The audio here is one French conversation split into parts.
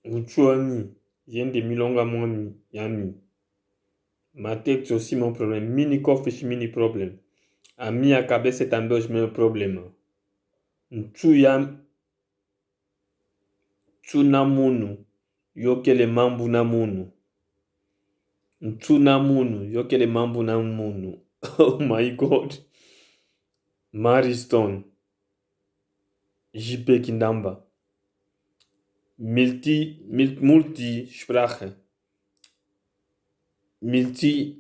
Muchuami, yende milonga mwami, yami. Ma tête, c'est aussi mon problème. Mini cofish, mini problème. Ami akabe c'est un je mets un problème. Mchuyam, chunamunu, yokele mambu namunu. Mchunamunu, yokele mambu namunu. Oh my God. Mariston, JP Kindamba. Multi-Sprache. Multi-langue.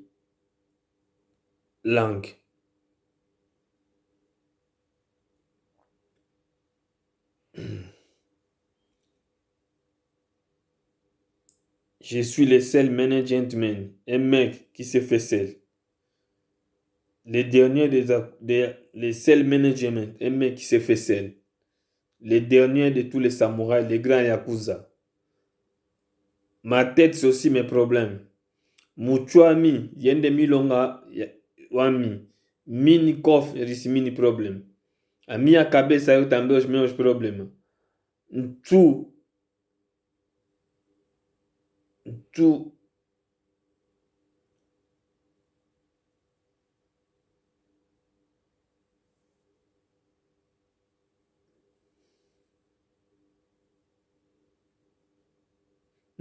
Je suis le seul management, un mec qui se fait seul. Le dernier les seuls management, un mec qui se fait seul. Le dernier de tous les samouraïs, les grands yakuza. Ma tête, c'est aussi mes problèmes. Muchuami, yende milonga wami. Mini kof, risi mini problème. Ami akabe sa yo tambe je problème. Tout.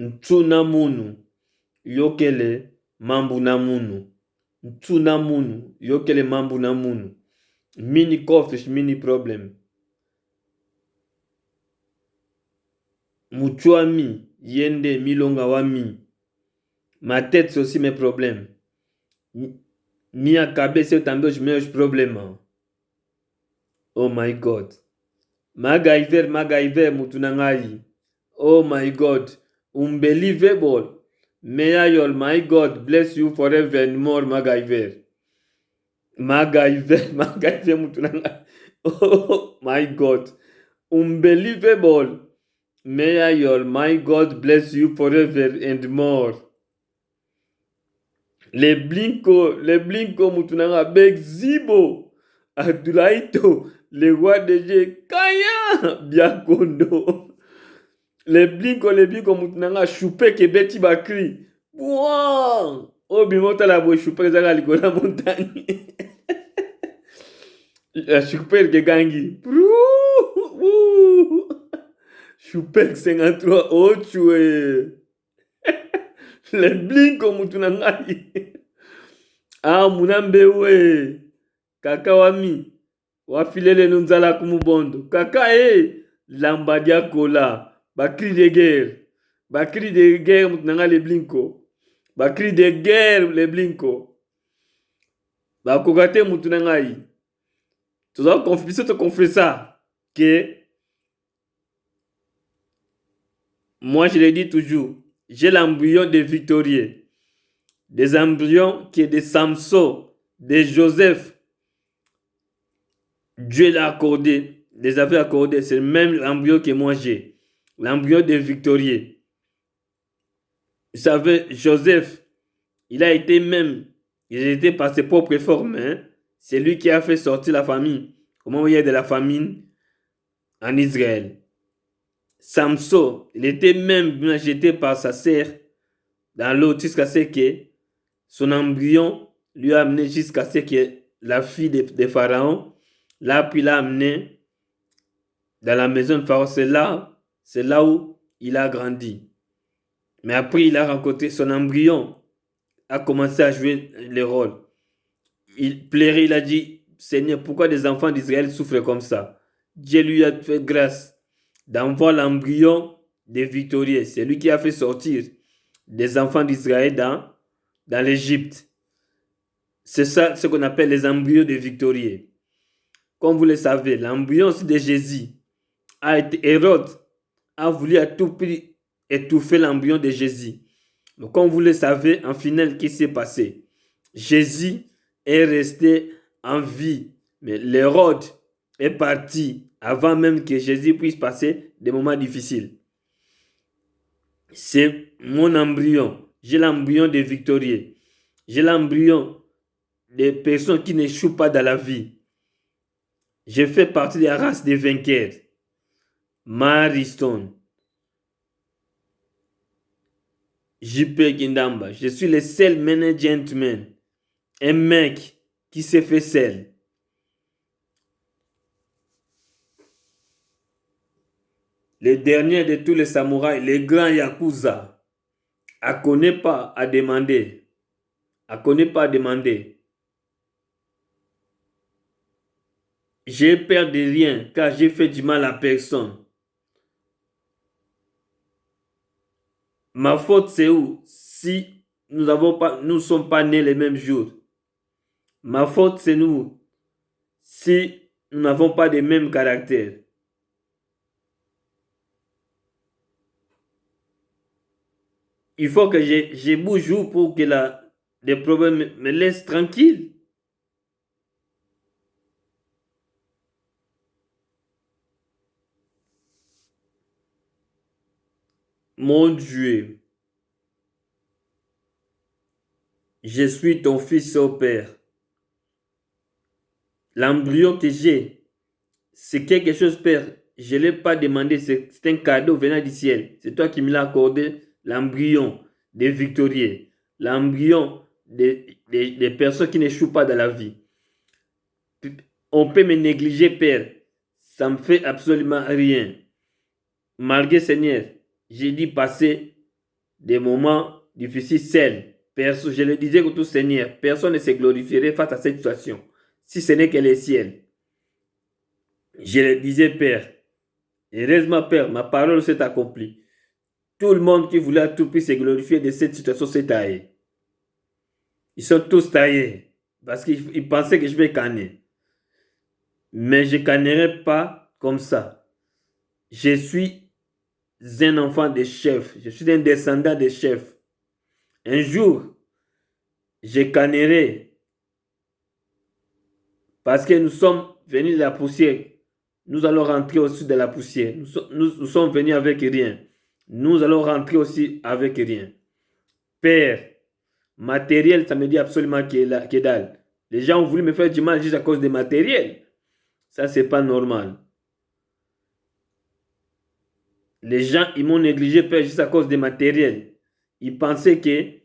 Ntu namunu, yokele mambu namunu. Ntu namunu, yokele mambu namunu. Mini cofish, mini problem. Muchuami, yende milonga wami. Ma tête, c'est aussi mes problèmes. Mi akabe se tambe je mets problème. Oh my God. MacGyver, mutunangai. Oh my God. Unbelievable. May my God bless you forever and more, MacGyver. MacGyver mutunangai. Oh my God. Unbelievable. May my God bless you forever and more. Les blinko mutunanga beg zibo. Adulaito. Le roi de Dieu. Kaya. Biakondo. Les blinko mutunanga choupe ke beti bakri. Wow. Oh bimota la boy choupe zaka likona montagne. La choupe ke gangi. Choupe 53 oh choué. Les blinko mutunangai. Ah munambe we. Kaka wami. Wafilele nunzala kumubondo. Kaka lambadia kola. Bakri de guerre mutunanga les blinko. Bakri de guerre les blinko. Bakogate mutunangai. Tu dois te confesser que moi je le dis toujours. J'ai l'embryon de Victorier, des embryons qui est de Samson, de Joseph. Dieu l'a accordé, les avait accordés. C'est le même embryon que moi j'ai. L'embryon de Victorier. Vous savez, Joseph, il a été par ses propres formes. Hein? C'est lui qui a fait sortir la famille. Au moment où il y a de la famine en Israël. Samson, il était même jeté par sa sœur dans l'eau jusqu'à ce que son embryon lui a amené jusqu'à ce que la fille de Pharaon l'a amené dans la maison de Pharaon. C'est là où il a grandi. Mais après, il a rencontré son embryon, a commencé à jouer le rôle. Il pleurait, il a dit, Seigneur, pourquoi des enfants d'Israël souffrent comme ça? Dieu lui a fait grâce d'envoyer l'embryon de Victorieux. C'est lui qui a fait sortir des enfants d'Israël dans l'Égypte. C'est ça ce qu'on appelle les embryons de Victorieux. Comme vous le savez, l'embryon de Jésus Hérode a voulu à tout prix étouffer l'embryon de Jésus. Mais comme vous le savez, en finale, qu'est-ce qui s'est passé? Jésus est resté en vie. Mais l'Hérode est parti avant même que Jésus puisse passer des moments difficiles. C'est mon embryon. J'ai l'embryon de Victorieux. J'ai l'embryon des personnes qui n'échouent pas dans la vie. Je fais partie de la race des vainqueurs. Mariston. JP Kindamba. Je suis le seul management. Un mec qui s'est fait seul. Le dernier de tous les samouraïs, le grand Yakuza, ne connaît pas à demander. Ne connaît pas à demander. J'ai peur de rien car j'ai fait du mal à personne. Ma faute c'est où? Si nous ne sommes pas nés les mêmes jours. Ma faute c'est nous. Si nous n'avons pas les mêmes caractères. Il faut que je bouge pour que les problèmes me laissent tranquille. Mon Dieu, je suis ton fils au Père. L'embryon que j'ai, c'est quelque chose, Père. Je ne l'ai pas demandé, c'est un cadeau venant du ciel. C'est toi qui me l'as accordé, l'embryon des victorieux, l'embryon des personnes qui n'échouent pas dans la vie. On peut me négliger, Père. Ça ne me fait absolument rien. Malgré, Seigneur, j'ai dit passer des moments difficiles seuls. Je le disais que tout, Seigneur, personne ne se glorifierait face à cette situation, si ce n'est que le ciel. Je le disais, Père, heureusement, Père, ma parole s'est accomplie. Tout le monde qui voulait à tout prix se glorifier de cette situation s'est taillé. Ils sont tous taillés parce qu'ils pensaient que je vais canner. Mais je ne cannerai pas comme ça. Je suis un enfant de chef. Je suis un descendant de chef. Un jour, je cannerai parce que nous sommes venus de la poussière. Nous allons rentrer aussi de la poussière. Nous sommes venus avec rien. Nous allons rentrer aussi avec rien. Père, matériel, ça me dit absolument que dalle. Les gens ont voulu me faire du mal juste à cause des matériels. Ça, c'est pas normal. Les gens, ils m'ont négligé, Père, juste à cause des matériels. Ils pensaient que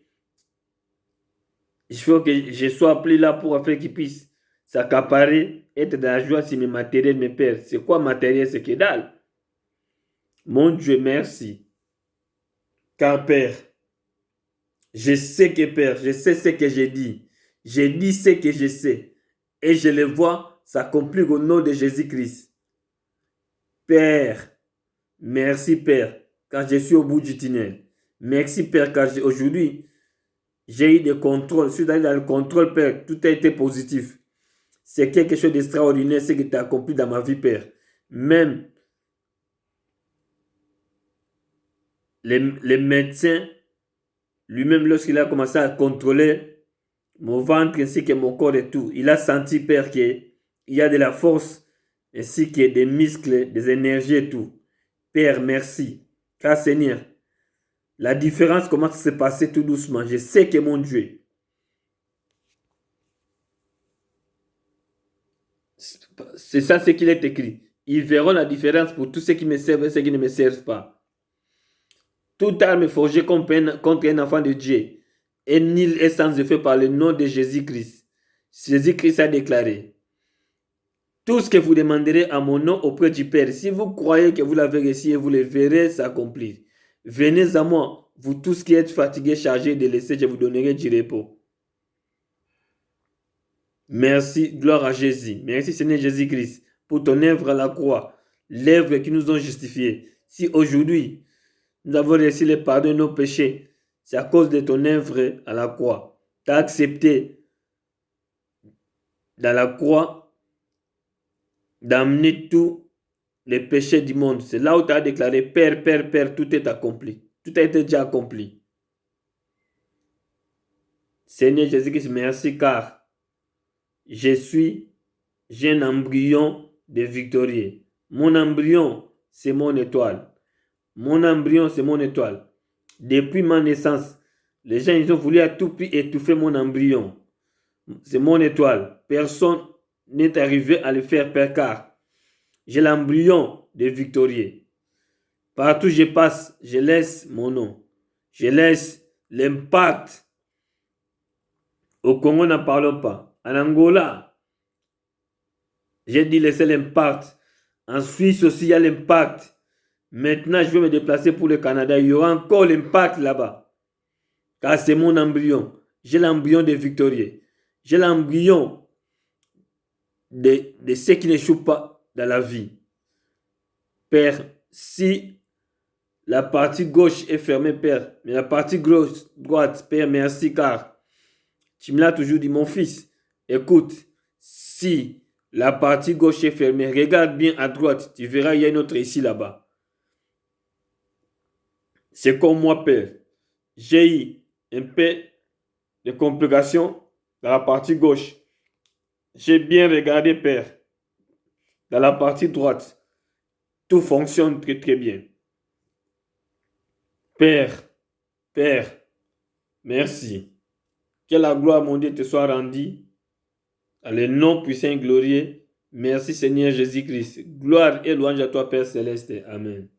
il faut que je sois appelé là pour faire qu'ils puissent s'accaparer, être dans la joie si mes matériels me perdent. C'est quoi matériel? C'est que dalle. Mon Dieu, merci. Car Père, je sais que Père, je sais ce que j'ai dit. J'ai dit ce que je sais. Et je le vois s'accomplir au nom de Jésus-Christ. Père, merci Père, quand je suis au bout du tunnel. Merci Père, car aujourd'hui, j'ai eu des contrôles. Je suis allé dans le contrôle, Père. Tout a été positif. C'est quelque chose d'extraordinaire ce que tu as accompli dans ma vie, Père. Même les médecins, lui-même, lorsqu'il a commencé à contrôler mon ventre ainsi que mon corps et tout, il a senti, Père, qu'il y a de la force ainsi que des muscles, des énergies et tout. Père, merci. Car Seigneur, la différence commence à se passer tout doucement. Je sais que mon Dieu, c'est ça ce qu'il est écrit. Ils verront la différence pour tous ceux qui me servent et ceux qui ne me servent pas. Toute arme forgée contre un enfant de Dieu est nulle et sans effet par le nom de Jésus-Christ. Jésus-Christ a déclaré: tout ce que vous demanderez à mon nom auprès du Père, si vous croyez que vous l'avez reçu, vous le verrez s'accomplir. Venez à moi, vous tous qui êtes fatigués, chargés, délaissés, je vous donnerai du repos. Merci, gloire à Jésus. Merci Seigneur Jésus-Christ pour ton œuvre à la croix, l'œuvre qui nous ont justifiés. Si aujourd'hui nous avons reçu le pardon de nos péchés, c'est à cause de ton œuvre à la croix. Tu as accepté dans la croix d'amener tous les péchés du monde. C'est là où tu as déclaré: Père, Père, Père, tout est accompli. Tout a été déjà accompli. Seigneur Jésus-Christ, merci car j'ai un embryon de victorieux. Mon embryon, c'est mon étoile. Mon embryon, c'est mon étoile. Depuis ma naissance, les gens ils ont voulu à tout prix étouffer mon embryon. C'est mon étoile. Personne n'est arrivé à le faire, Père, car j'ai l'embryon de victorieux. Partout où je passe, je laisse mon nom. Je laisse l'impact. Au Congo, n'en parlons pas. En Angola, j'ai dit laisser l'impact. En Suisse aussi, il y a l'impact. Maintenant, je vais me déplacer pour le Canada. Il y aura encore l'impact là-bas. Car c'est mon embryon. J'ai l'embryon des victorieux. J'ai l'embryon de ceux qui n'échouent pas dans la vie. Père, si la partie gauche est fermée, Père, mais la partie droite, Père, merci, car tu me l'as toujours dit, mon fils, écoute, si la partie gauche est fermée, regarde bien à droite, tu verras, il y a une autre ici, là-bas. C'est comme moi, Père. J'ai eu un peu de complications dans la partie gauche. J'ai bien regardé, Père. Dans la partie droite, tout fonctionne très très bien. Père, Père, merci. Que la gloire, mon Dieu, te soit rendue. Dans le nom puissant et glorieux. Merci Seigneur Jésus-Christ. Gloire et louange à toi, Père Céleste. Amen.